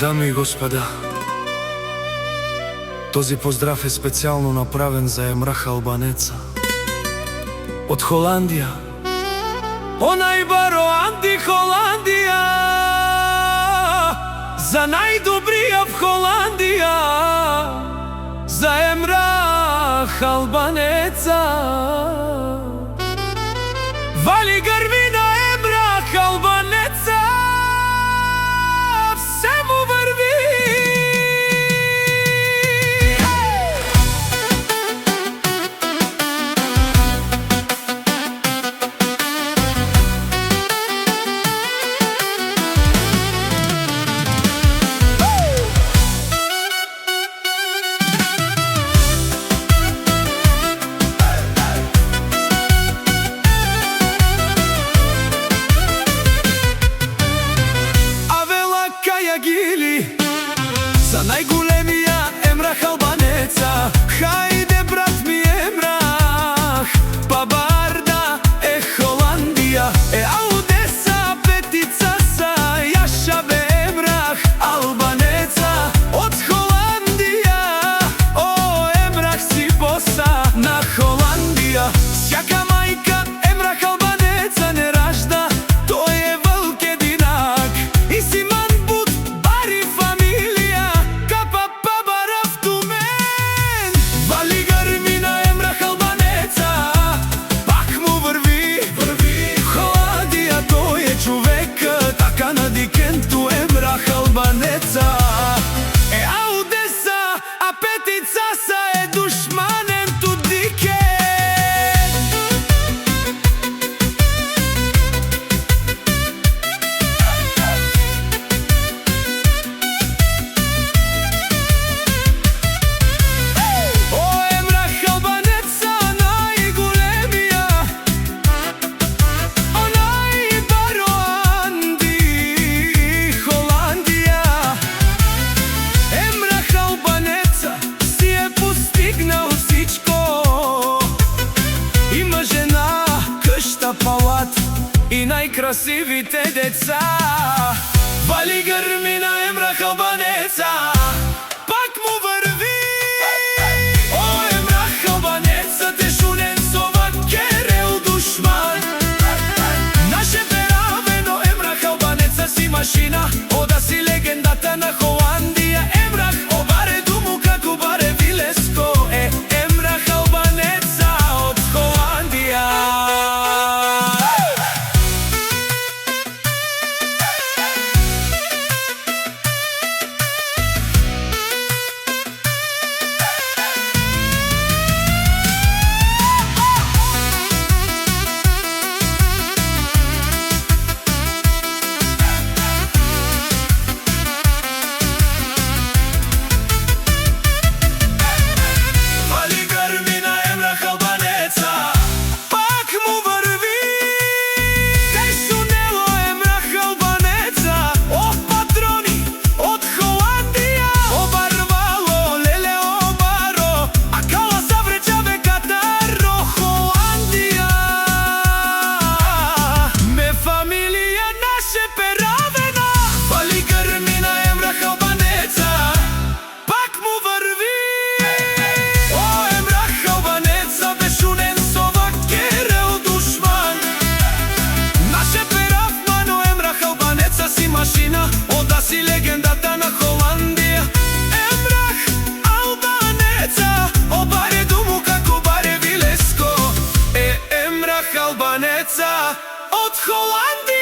Дами и господа, този поздрав е специјално направен за Емрах Албанеца од Холандија. Онај баро Анди Холандија, за најдобрија в Холандија, за Емрах Албанеца. Вали грмина Емрах Албанеца, все му върви. За најголемија Емрах Албанеца, хајде брат ми Емрах, па барда е Холандија, е аудеса петица са, јаша бе Емрах Албанеца од Холандија. О, Емрах си боса на Холандија, сјака мајка Емрах Албанеца не ражда, тој е вълк единак и си Емрах Албанеца е аудеса, а петица са е душманен тудике. О, Емрах Албанеца најголемија, онај баро Анди Холандија. Емрах Албанеца си е постигнал всичко, има жена, къща, палат и најкрасивите деца. Вали грмина Емрах Албанеца, пак му върви. О, Емрах Албанеца те шунен со вакерел душман, наше веравено Емрах Албанеца си машина, ода си легендата на Холандија. Емрах обаре думу како баре вилеско, е Емрах Албанеца од Холандија. Машина, ода си легендата на Холандија. Емрах Албанеца обаре думу како баре вилеско, е Емрах Албанеца од Холандија.